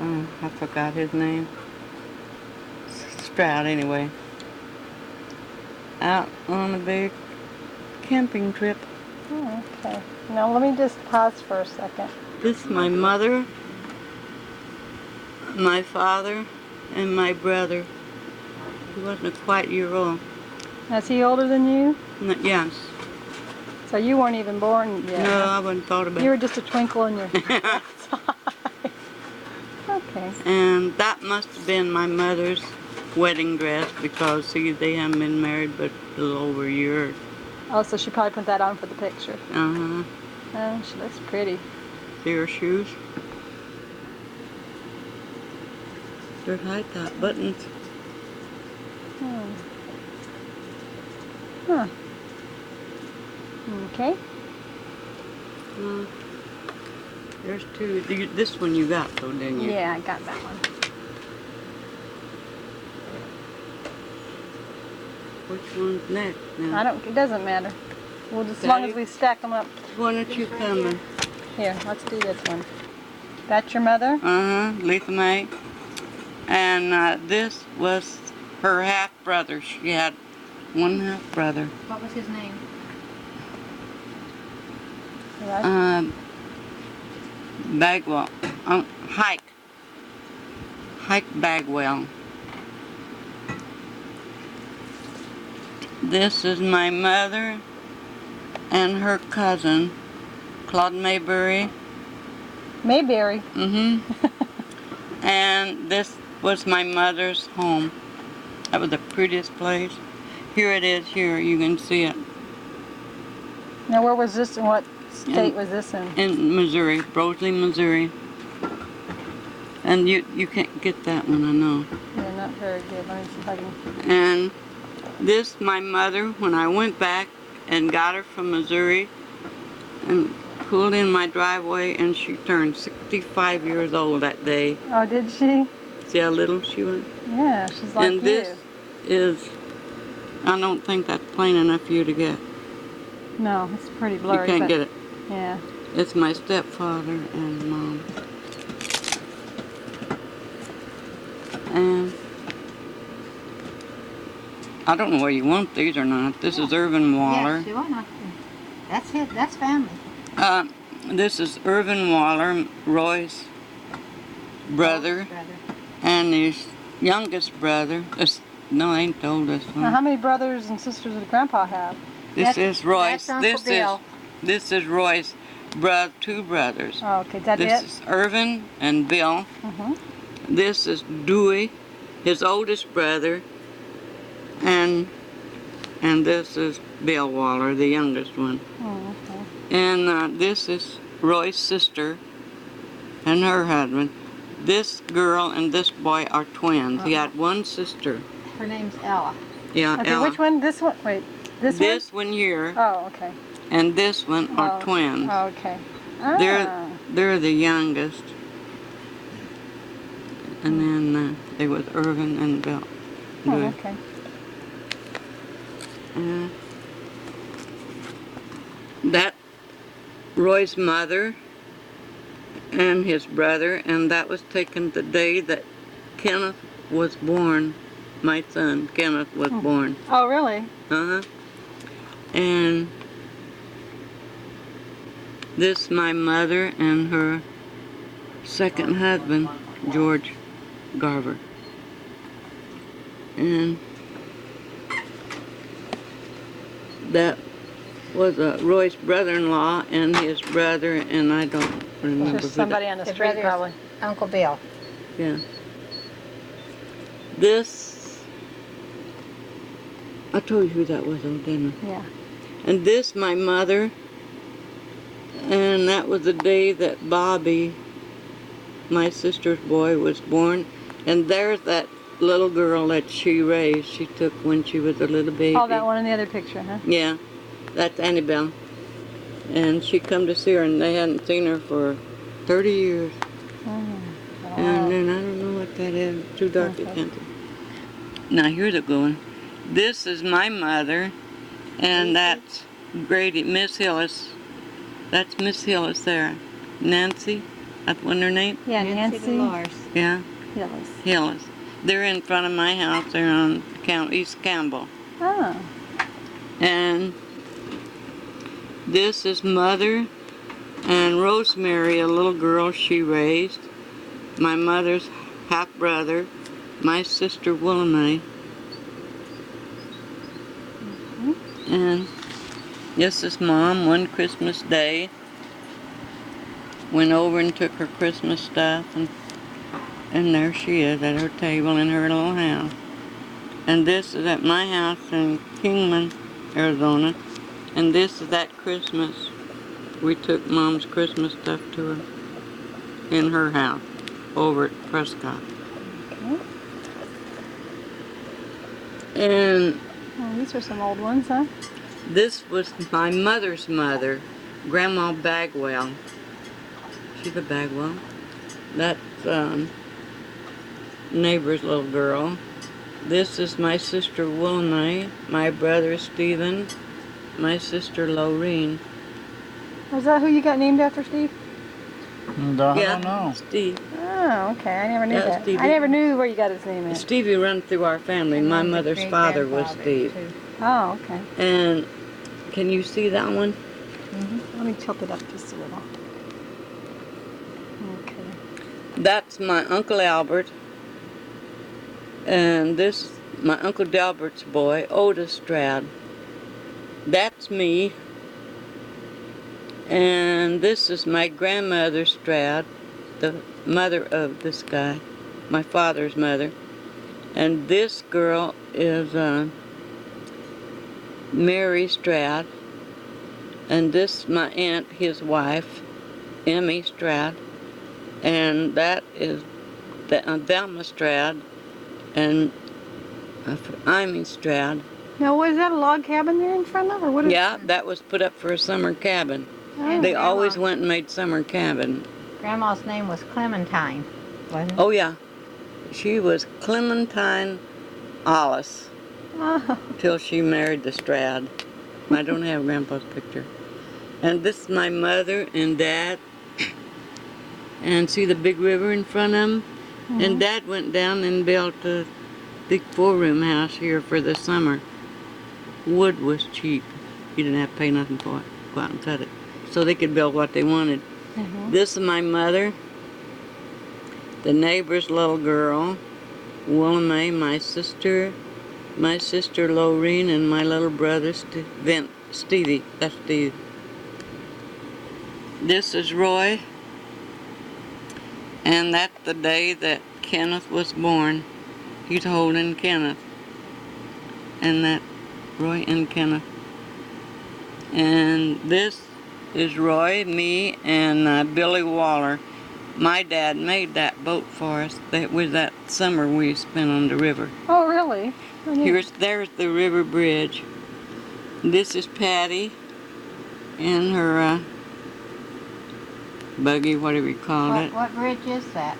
I forgot his name. Stroud, anyway. Out on a big camping trip. Oh, okay. Now let me just pause for a second. This is my mother, my father, and my brother. He wasn't quite a year old. Is he older than you? Yes. So you weren't even born yet? No, I wouldn't thought about it. You were just a twinkle in your eye. Okay. And that must have been my mother's wedding dress because, see, they haven't been married but a little over a year. Oh, so she probably put that on for the picture. Uh-huh. Oh, she looks pretty. See her shoes? They're high top buttons. Huh. Okay. There's two. This one you got though, didn't you? Yeah, I got that one. Which one's next now? It doesn't matter. Well, just as long as we stack them up. Why don't you come? Here, let's do this one. That's your mother? Uh-huh, Letha May. And this was her half-brother. She had one half-brother. What was his name? Bagwell. Hike Bagwell. This is my mother and her cousin, Claude Mayberry. Mayberry? Mm-hmm. And this was my mother's home. That was the prettiest place. Here it is here, you can see it. Now where was this, and what state was this in? In Missouri, Brosley, Missouri. And you can't get that one, I know. Yeah, not very good. Let me see if I can... And this, my mother, when I went back and got her from Missouri and pulled in my driveway, and she turned 65 years old that day. Oh, did she? See how little she was? Yeah, she's like and this is, I don't think that's plain enough for you to get. No, it's pretty blurry. You can't get it. Yeah. It's my stepfather and mom. And I don't know whether you want these or not. This is Irvin Waller. Yes, you want to. That's it. That's family. This is Irvin Waller, Roy's brother, and his youngest brother. No, ain't the oldest one. Now, how many brothers and sisters did Grandpa have? This is Roy's. That's Uncle This is Roy's two brothers. Oh, okay. Is that This is Irvin and Bill. This is Dewey, his oldest brother, and this is Bill Waller, the youngest one. Oh, okay. And this is Roy's sister and her husband. This girl and this boy are twins. He had one sister. Her name's Ella. Yeah, Okay, Ella. which one? This one? Wait, this one here. Oh, okay. And this one are twins. Oh, okay. Ah. They're the youngest. And then they was Irvin and Bill. Oh, okay. That Roy's mother and his brother, and that was taken the day that Kenneth was born. My son Kenneth was born. Oh, really? Uh-huh. And this my mother and her second husband, George Garver. And that was Roy's brother-in-law and his brother, and I don't remember. Just somebody on the street, probably. Uncle Bill. Yeah. This, I told you who that was, didn't I? Yeah. And this, my mother, and that was the day that Bobby, my sister's boy, was born. And there's that little girl that she raised, she took when she was a little baby. Oh, that one in the other picture, huh? Yeah, that's Annabelle. And she come to see her, and they hadn't seen her for 30 years. And then I don't know what that is, too dark to can't see. Now here's a good one. This is my mother, and that's Grady, Miss Hillis. That's Miss Hillis there. Nancy, That's what their name? Yeah, Nancy. Dolores. Yeah, Hillis. Hillis. They're in front of my house. They're on East Campbell. Oh. And this is Mother and Rosemary, a little girl she raised. My mother's half-brother, my sister Willamette. And this is Mom one Christmas day. Went over and took her Christmas stuff, and there she is at her table in her little house. And this is at my house in Kingman, Arizona. And this is that Christmas. We took Mom's Christmas stuff to her in her house over at Prescott. Okay. And Oh, these are some old ones, huh? this was my mother's mother, Grandma Bagwell. She's a Bagwell. That's neighbor's little girl. This is my sister Willamette, my brother Stephen, my sister Lorene. Was that who you got named after, Steve? I don't know. Steve. Oh, okay. I never knew Yeah, that. Stevie. I never knew where you got his name at. Stevie run through our family. My And mother's great father was grandfather, Steve. too. Oh, okay. And can you see that one? Let me tilt it up just a little. Okay. That's my Uncle Albert. And this, my Uncle Delbert's boy, Otis Stroud. That's me. And this is my grandmother Stroud, the mother of this guy, my father's mother. And this girl is Mary Stroud. And this my aunt, his wife, Emmy Stroud. And that is Thelma Stroud and Amy Stroud. Now, was that a log cabin there in front of, or what is Yeah, that was put up for a summer cabin. And They Grandma- always went and made summer cabin. Grandma's name was Clementine, wasn't it? Oh yeah, she was Clementine Alice Oh, till she married the Stroud. I don't have Grandpa's picture. And this is my mother and Dad. And see the big river in front of them? And Dad went down and built a big 4-room house here for the summer. Wood was cheap. You didn't have to pay nothing for it. Go out and cut it. So they could build what they wanted. This is my mother, the neighbor's little girl, Willamette, my sister Lorene, and my little brother Stevie. That's Steve. This is Roy, and that's the day that Kenneth was born. He's holding Kenneth, and that Roy and Kenneth. And this is Roy, me, and Billy Waller. My dad made that boat for us. That was that summer we spent on the river. oh really? Oh, neat. There's the river bridge. This is Patty and her buggy, whatever you call it. What bridge is that?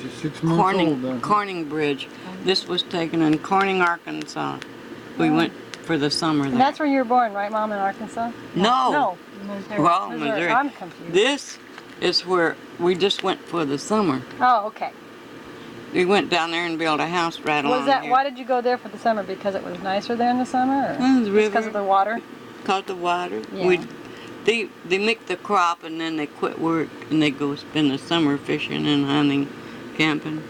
She's 6 months old then. Corning Bridge. This was taken in Corning, Arkansas. We went for the summer And there. that's where you were born, right, Mom, in Arkansas? No. No. Missouri. Well, Missouri. Missouri. I'm confused. This is where we just went for the summer. Oh, okay. We went down there and built a house right Was along that here. why did you go there for the summer? Because it was nicer there in the summer, or The just river. because of the water? Caught the water. Yeah. They make the crop and then they quit work and they go spend the summer fishing and hunting, camping.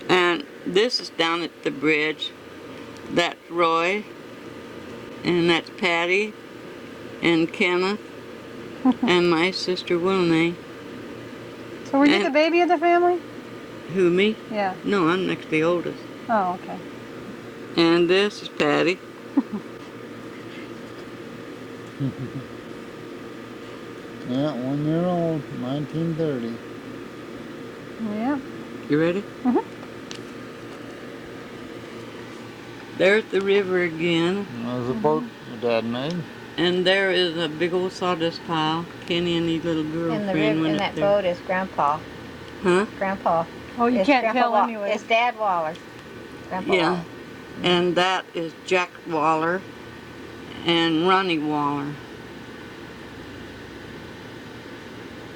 And this is down at the bridge. That's Roy, and that's Patty, and Kenneth, and my sister Willamette. So were you And- the baby of the family? Who, me? Yeah. No, I'm next to the oldest. Oh, okay. And this is Patty. Yeah, 1 year old, 1930. Yeah. You ready? Mhm. There's the river again, That was a boat my dad made. and there is a big old sawdust pile. Kenny and his little In the girlfriend river, went in up that there. boat is Grandpa. Huh? Grandpa. Oh, you It's can't Grandpa tell Wa- anyway. It's Dad Waller. Grandpa Yeah. Waller. And that is Jack Waller and Ronnie Waller.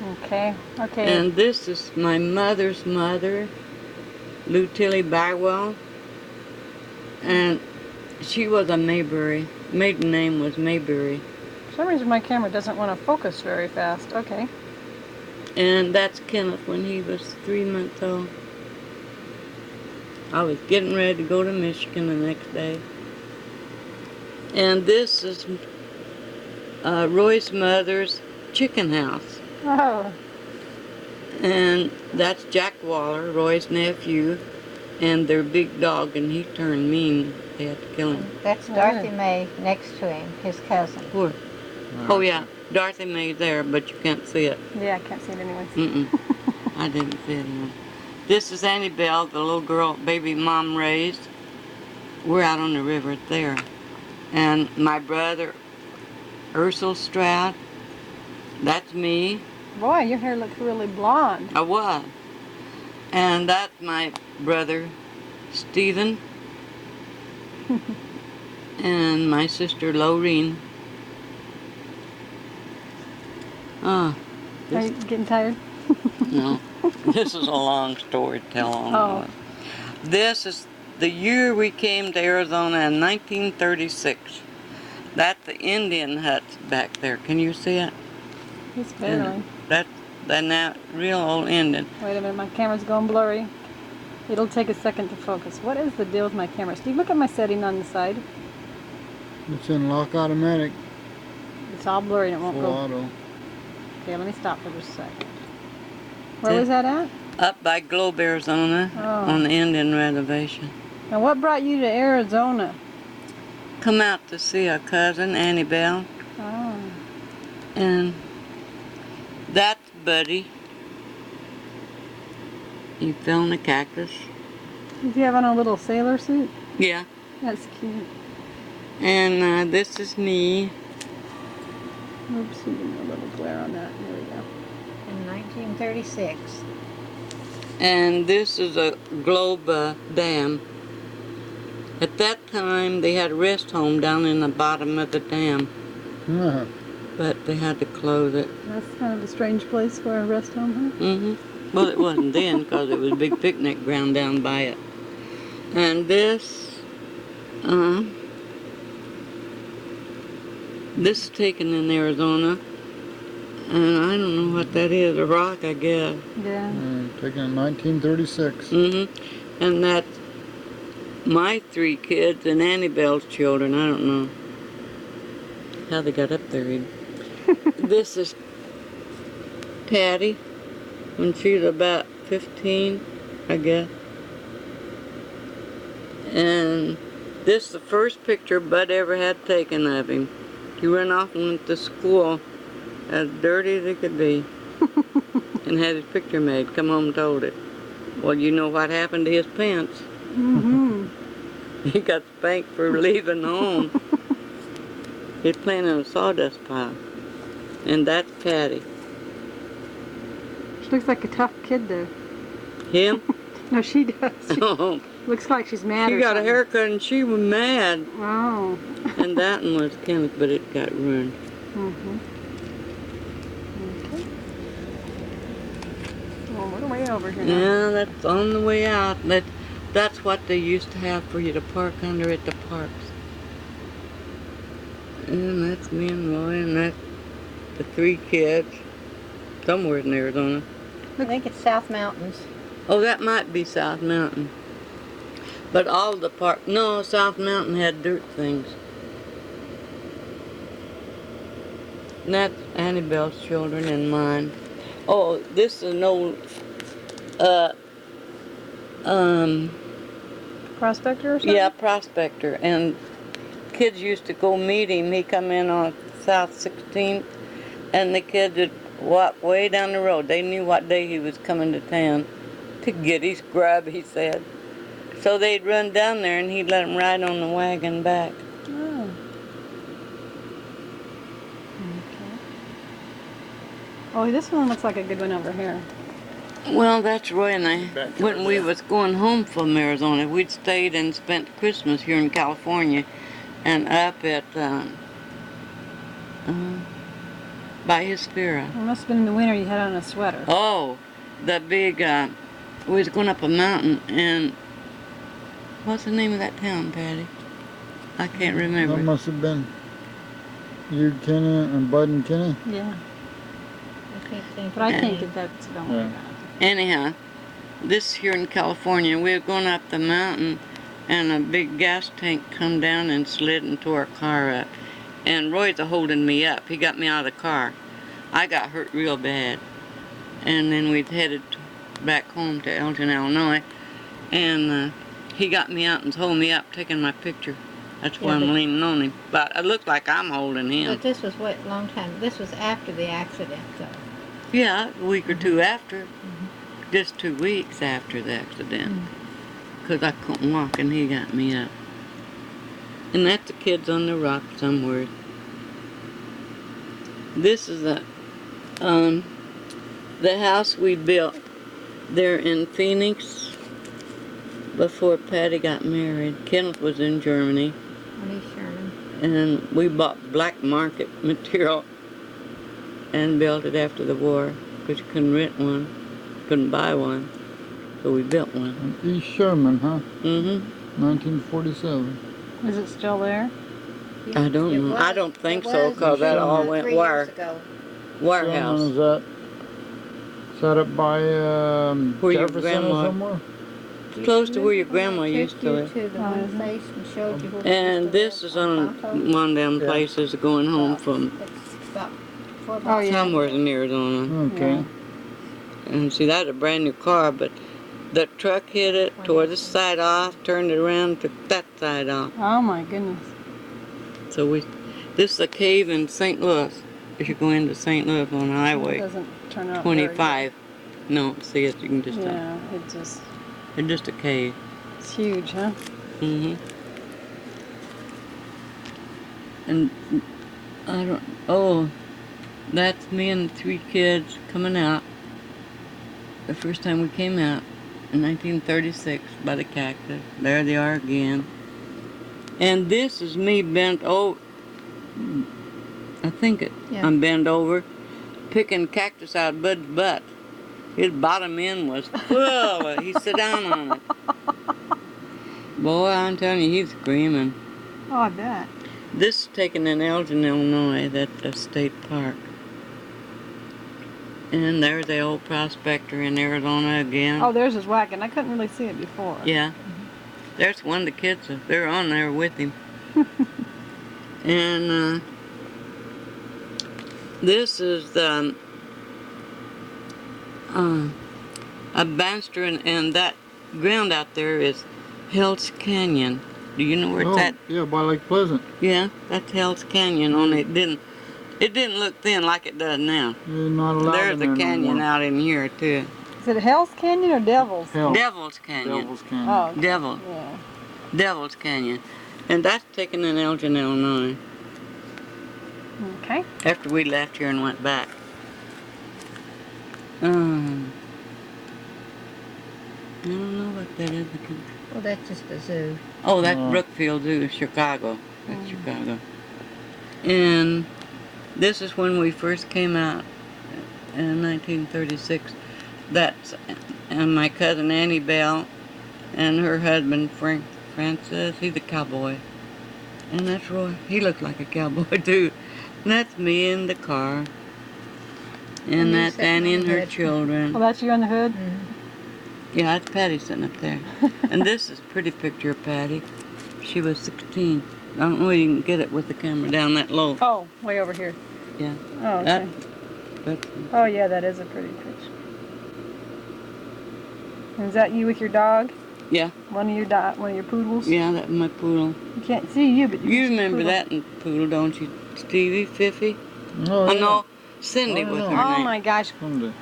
Okay. Okay. And this is my mother's mother, Lou Tilly Bagwell. And she was a Mayberry. Maiden name was Mayberry. For some reason, my camera doesn't want to focus very fast. Okay. And that's Kenneth when he was 3 months old. I was getting ready to go to Michigan the next day. And this is Roy's mother's chicken house. Oh. And that's Jack Waller, Roy's nephew, and their big dog, and he turned mean. They had to kill him. That's Dorothy May next to him, his cousin. Where? Oh, yeah. Dorothy May's there, but you can't see it. Yeah, I can't see it anyways. Mm-mm. I didn't see it anyway. This is Annie Bell, the little girl baby mom raised. We're out on the river there. And my brother, Ursel Stroud, that's me. Boy, your hair looks really blonde. I was. And that's my brother, Stephen. And my sister, Lorene. Are you getting tired? No. This is a long story to tell on. Oh. This is the year we came to Arizona in 1936. That's the Indian huts back there. Can you see it? It's barely. That's now real old Indian. Wait a minute, my camera's going blurry. It'll take a second to focus. What is the deal with my camera? Steve, look at my setting on the side. It's in lock automatic. It's all blurry and it won't Full go. auto. Okay, let me stop for just a sec. Where was that at? Up by Globe, Arizona, Oh. on the Indian reservation. Now, what brought you to Arizona? Come out to see a cousin, Annie Bell, Oh. and that's Buddy. He fell in the cactus. Did you have on a little sailor suit? Yeah. That's cute. And this is me. Oops, you didn't a little glare on that. There we go. In 1936. And this is a Globe dam. At that time, they had a rest home down in the bottom of the dam, Yeah. but they had to close it. That's kind of a strange place for a rest home, huh? Mm-hmm. Well, it wasn't then, because it was a big picnic ground down by it. And this is taken in Arizona, and I don't know what that is, a rock, I guess. Yeah. Taken in 1936. Mm-hmm. And that's my 3 kids and Annie Bell's children. I don't know how they got up there even. This is Patty when she's about 15, I guess. And this is the first picture Bud ever had taken of him. He went off and went to school as dirty as he could be and had his picture made. Come home and told it. Well, you know what happened to his pants. Mm-hmm. He got spanked for leaving home. He's playing in a sawdust pile. And that's Patty. She looks like a tough kid, though. Him? No, she does. Oh, Looks like she's mad she or got a something. haircut and she was mad. Oh. And that one was Kenneth, but it got ruined. Mm-hmm. Okay. Well, we're way over here now. Yeah, that's on the way out. That's what they used to have for you to park under at the parks. And that's me and Roy, and that's the 3 kids. Somewhere in Arizona. I think it's South Mountains. Oh, that might be South Mountain. But all the park, no, South Mountain had dirt things. And that's Annie Bell's children and mine. Oh, this is an old, Prospector or something? yeah, prospector. And kids used to go meet him. He come in on South 16th, and the kids would walk way down the road. They knew what day he was coming to town to get his grub, he said. So they'd run down there, and he'd let them ride on the wagon back. Oh. Okay. Oh, this one looks like a good one over here. Well, that's Roy and I. When we was going home from Arizona, we'd stayed and spent Christmas here in California, and up at by Hespera. It must have been in the winter you had on a sweater. Oh, the big, we was going up a mountain, and what's the name of that town, Patty? I can't That remember. must have been you, Kenny, and Bud and Kenny. Yeah. I can't think But I of think the that that's, don't Yeah. worry about it. Anyhow, this here in California, we were going up the mountain, and a big gas tank come down and slid and tore our car up. And Roy's holding me up. He got me out of the car. I got hurt real bad. And then we headed back home to Elgin, Illinois. And he got me out and holding me up, taking my picture. That's why Yeah, I'm but- leaning on him. But it looked like I'm holding him. But this was what, long time, this was after the accident though. Yeah, a week or two after. Just 2 weeks after the accident. Because I couldn't walk and he got me up. And that's the kids on the rock somewhere. This is the house we built there in Phoenix before Patty got married. Kenneth was in Germany, Lee Sherman. and we bought black market material and built it after the war because you couldn't rent one, couldn't buy one, so we built one. And East Sherman, huh? Mm-hmm. 1947. Is it still there? I don't It know. I was- don't think it so, was 'cause that all 3 went years wire. ago. Warehouse. Sherman is that set up by Where your Jefferson grandma- or somewhere? Close to where your grandma Took used to you live. to the Oh, one is it? place and showed you where we And used to this live is on Ponto. one of them Yeah. places going home from It's about 4 Oh, blocks. yeah. somewhere in Arizona. Okay. And see, that's a brand new car, but the truck hit it, tore this side off, turned it around, took that side off. Oh my goodness. So this is a cave in St. Louis. If you go into St. Louis on It Highway doesn't turn out 25. No, see it, you can just very good. tell. Yeah, it just, It's just a cave. it's huge, huh? Mm-hmm. And I don't, oh, that's me and the 3 kids coming out. The first time we came out in 1936 by the cactus. There they are again. And this is me bent over. I think Yeah. I'm bent over, picking cactus out of Bud's butt. His bottom end was full. He sat down on it. Boy, I'm telling you, he's screaming. Oh, I bet. This is taken in Elgin, Illinois, that's a state park. And there's the old prospector in Arizona again. Oh, there's his wagon. I couldn't really see it before. Yeah. There's one of the kids, they're on there with him. And this is the a Banster, and that ground out there is Hell's Canyon. Do you know where it's at? Yeah, by Lake Pleasant. Yeah, that's Hell's Canyon. Only it didn't look thin like it does now. You're not allowed There's in there a no canyon more. out in here too. Is it Hell's Canyon or Devil's? Hell. Devil's Canyon. Devil's Canyon. Oh, okay. Devil. Yeah. Devil's Canyon. And that's taken in Elgin, Illinois. Okay. After we left here and went back. I don't know what that is. Well, that's just a zoo. Oh, that's Oh. Brookfield Zoo, Chicago. That's Chicago. And this is when we first came out in 1936. That's and my cousin Annie Bell and her husband Frank Francis. He's a cowboy. And that's Roy. He looks like a cowboy too. And that's me in the car. And And you that's sitting Annie on and the her hood. children. Well, that's you on the hood? Yeah, that's Patty sitting up there. And this is a pretty picture of Patty. She was 16. I don't know if you can get it with the camera down that low. Oh, way over here. Yeah. Oh, okay. That, but Oh, yeah, that is a pretty picture. And is that you with your dog? yeah, One of your poodles? yeah, that was my poodle. You can't see you, but You can see the remember poodle. that in poodle, don't you? Stevie, Fiffy? Oh, Oh yeah. no, Cindy Oh, with yeah. her Oh name. my gosh. Someday.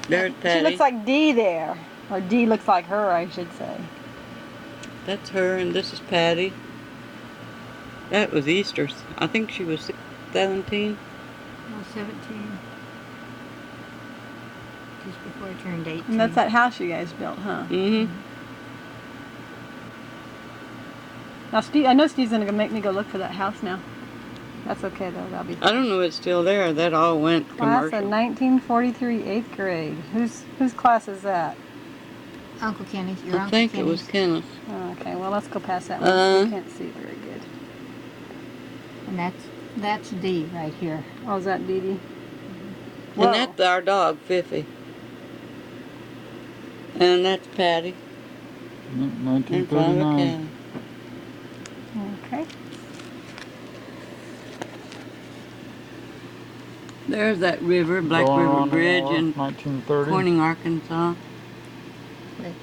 There's Patty. She looks like Dee there. Or Dee looks like her, I should say. That's her, and this is Patty. That was Easter. I think she was 17. Oh, 17. Just before I turned 18. And that's that house you guys built, huh? Mm-hmm. Now, Steve, I know Steve's gonna go make me go look for that house now. That's okay though. That'll be. I don't know if it's still there. That all went Class of commercial. 1943, 8th grade. Whose class is that? Uncle Kenny's, your I Uncle think it Kenny's. was Kenneth. Oh, okay, well let's go past that one. We can't see very good. And that's D right here. Oh, is that Dee Dee? And that's our dog, Fifi. And that's Patty. And Father 1939. Ken. Okay. There's that river, Black Going River on the Bridge north, in 1930. Corning, Arkansas. That's,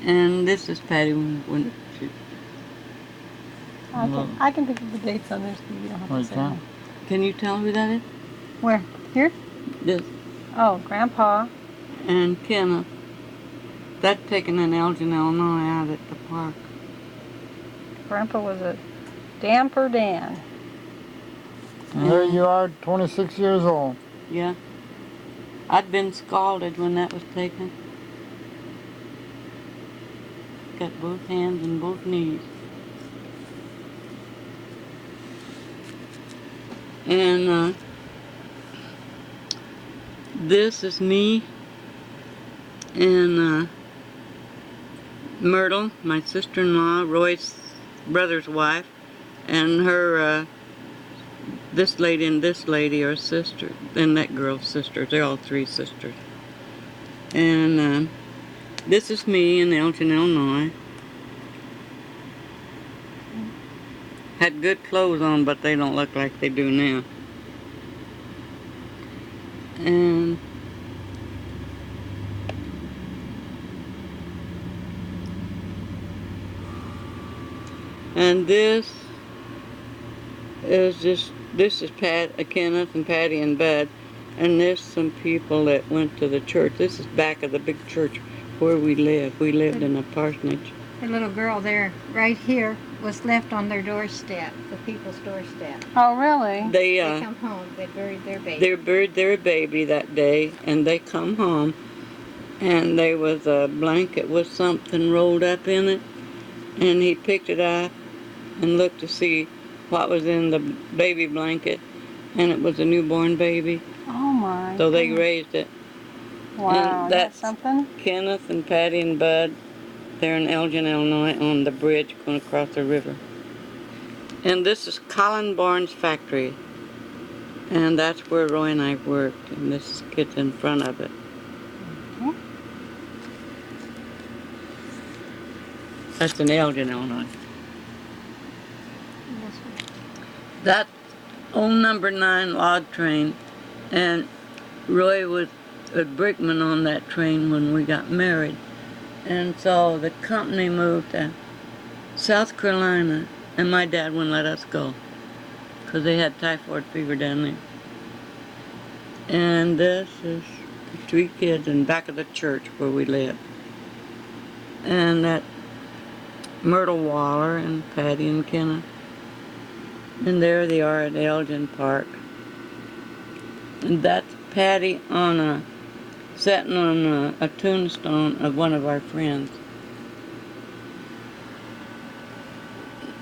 And this is Patty when she, I can think of the dates on there, Steve. You don't have Oh, to you say can? them. can you tell who that is? Where? Here? This. Oh, Grandpa. And Kenneth. That's taken in Elgin, Illinois out at the park. Grandpa was a Damper Dan. And there you are, 26 years old. Yeah. I'd been scalded when that was taken. Got both hands and both knees. And this is me and Myrtle, my sister-in-law, Roy's brother's wife, and her, this lady and this lady are sisters, and that girl's sisters. They're all three sisters. And this is me in Elgin, Illinois. Had good clothes on, but they don't look like they do now. And this is Kenneth and Patty and Bud, and there's some people that went to the church. This is back of the big church where we lived. We lived in a parsonage. the little girl there, right here, was left on their doorstep, the people's doorstep. Oh, really? They They come home, they buried their baby. they buried their baby that day, and they come home, and there was a blanket with something rolled up in it, and he picked it up and looked to see what was in the baby blanket, and it was a newborn baby. Oh, my. So they goodness. raised it. Wow, and is that that's- something? Kenneth and Patty and Bud, they're in Elgin, Illinois, on the bridge going across the river. And this is Colin Barnes' factory, and that's where Roy and I worked, and this kid's in front of it. Okay. That's in Elgin, Illinois. This one. That old number 9 log train, and Roy was a brickman on that train when we got married. And so the company moved to South Carolina, and my dad wouldn't let us go because they had typhoid fever down there. And this is the 3 kids in back of the church where we lived. And that Myrtle Waller and Patty and Kenneth. And there they are at Elgin Park. And that's Patty sitting on a tombstone of one of our friends.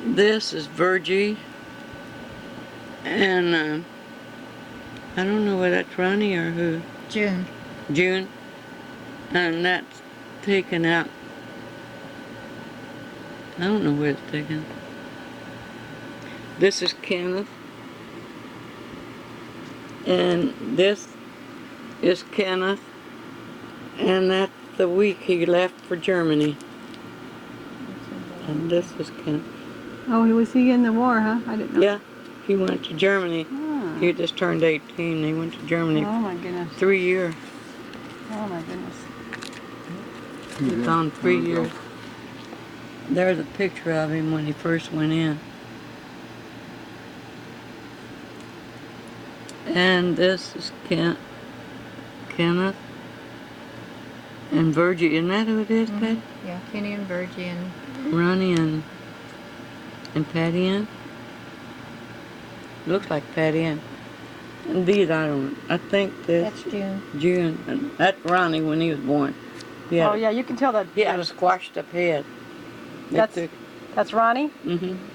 This is Virgie. And I don't know whether that's Ronnie or who. June. June. And that's taken out. I don't know where it's taken. This is Kenneth. And this is Kenneth. And that's the week he left for Germany. And this is Kenneth. Oh, was he in the war, huh? I didn't know. Yeah, he went to Germany. Ah. He just turned 18. He went to Germany Oh, my goodness. 3 years. Oh, my goodness. He was gone 3 years. There's a picture of him when he first went in. And this is Kenneth. And Virgie. Isn't that who it is, Mhm. Pat? Yeah, Kenny and Virgie and Ronnie and Patty Ann. Looks like Patty Ann. And these I think this that's June. June. And that's Ronnie when he was born. He had, Oh, yeah, you can tell that. he had a squashed up head. They That's Ronnie?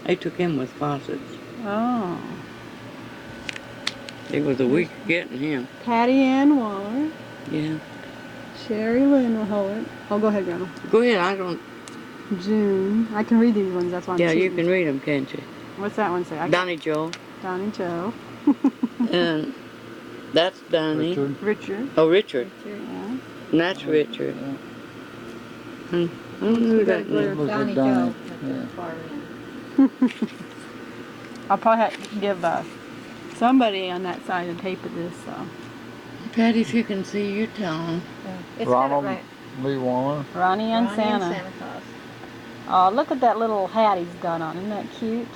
They took him with faucets. Oh. It was a week of getting him. Patty Ann Waller, Yeah. Sherry Lynn Howard. Oh, go ahead, Grandma. Go ahead. I don't. June. I can read these ones. That's why I'm Yeah, you cheating. can read them, can't you? What's that one say? Donnie Joe. Donnie Joe. And that's Donnie. Richard. Richard. Oh, Richard. Yeah. And that's Richard. Yeah. And I don't know who that is. Looks Donnie like Joe Donnie. at the Yeah. far end. I'll probably have to give somebody on that side a tape of this. So. Patty, if you can see, you tell him. It's got it Ronald right. Lee Waller. Ronnie and Ronnie Santa. and Santa Claus. Oh, look at that little hat he's got on. Isn't that cute?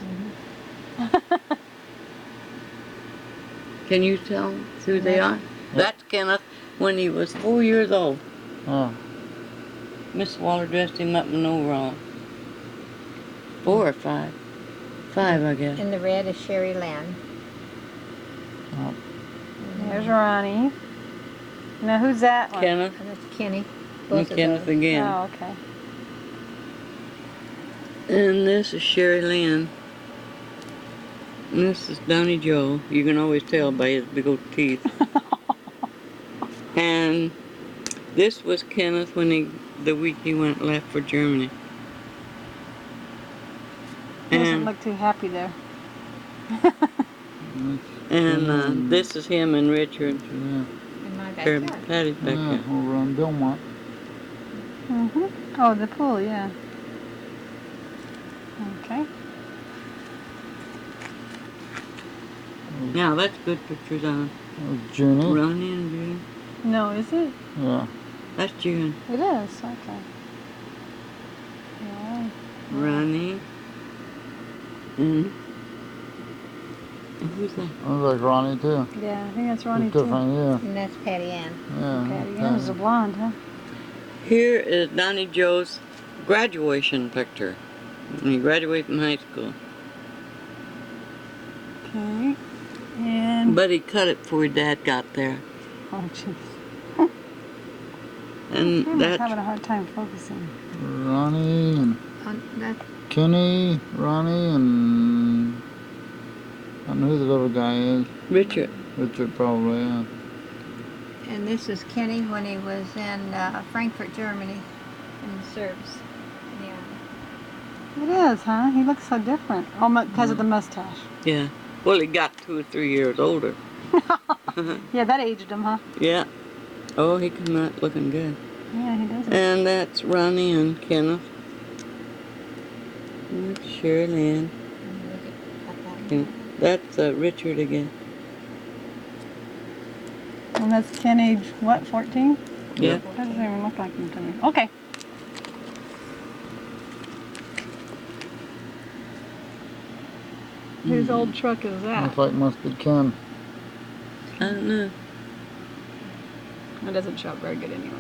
Can you tell who they are? That's Kenneth when he was 4 years old. Oh. Miss Waller dressed him up in overall. 4 or 5. 5, I guess. And the red is Sherry Lynn. Oh. There's Ronnie. Now who's that one? Kenneth And that's Kenny. and Both of Kenneth those. again. Oh, okay. And this is Sherry Lynn. And this is Donnie Joe. You can always tell by his big old teeth. And this was Kenneth when the week he left for Germany. He doesn't And look too happy there. this is him and Richard. Yeah. In my Or backyard. Patty's back Yeah. there. Over on Belmont. Oh, the pool, yeah. Okay. Now that's good pictures on Junie. Ronnie and June. No, is it? Yeah. That's June. It is. Okay. Yeah. Ronnie. And who's that? Looks like Ronnie too. Yeah, I think that's Ronnie It's too. different, yeah. And that's Patty Ann. Yeah. Patty Ann is a blonde, huh? Here is Donnie Joe's graduation picture when he graduated from high school. Okay. And But he cut it before his dad got there. oh, jeez. And I'm that's having a hard time focusing. Ronnie and That, Kenny, Ronnie, and I don't know who the little guy is. Richard. Richard, probably, yeah. and this is Kenny when he was in Frankfurt, Germany, in the Serbs. Yeah. It is, huh? He looks so different. Oh, because of the mustache. Yeah. Well, he got 2 or 3 years older. Yeah, that aged him, huh? Yeah. Oh, he came out looking good. Yeah, he does. And that's Ronnie and Kenneth. And that's Sherry Lynn. And that's Richard again. And that's Ken age, what, 14? Yeah. That doesn't even look like him to me. Okay. Whose old truck is that? Looks like must be Ken. I don't know. It doesn't show up very good anyways.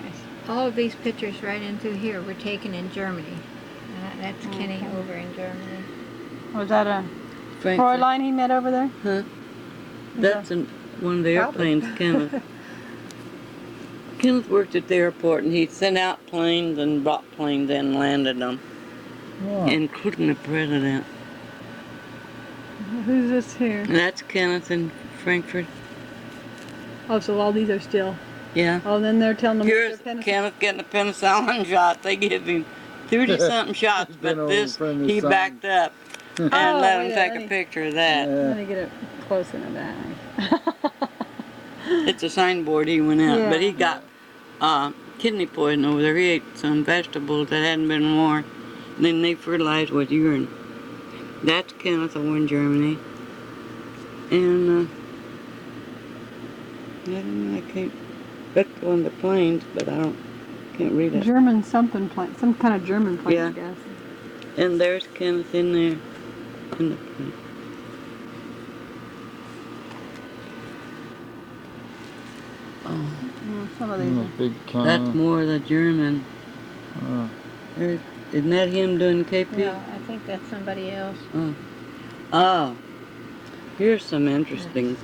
All of these pictures right into here were taken in Germany. That's Kenny Okay. over in Germany. Was that a Frank. Fräulein he met over there? Huh? That's one of the Probably. airplanes, Kenneth. Kenneth worked at the airport and he sent out planes and brought planes in and landed them, Yeah. including the president. Who's this here? And that's Kenneth in Frankfurt. Oh, so all these are still. Yeah. Oh, then they're telling them Here's they're Kenneth getting a penicillin shot. They give him 30-something shots, Been but over this, he penicillin. backed up and Oh, let him yeah, take let a me- picture of that. Let me get it close into that. It's a signboard he went out, but he Yeah. got kidney poison over there. He ate some vegetables that hadn't been washed. Then they fertilized with urine. That's Kenneth over in Germany. And I don't know, I can't. That's one of the planes, but I can't read it. German something plane, some kind of German plane, Yeah. I guess. And there's Kenneth in there, in the plane. Oh, Some of these. That's big Ken. that's more of the German. Isn't that him doing KP? No, I think that's somebody else. Oh, here's some interesting.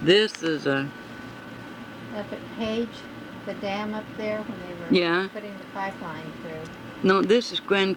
This is a Up at Page, the dam up there when they were Yeah. putting the pipeline through. no. This is Grand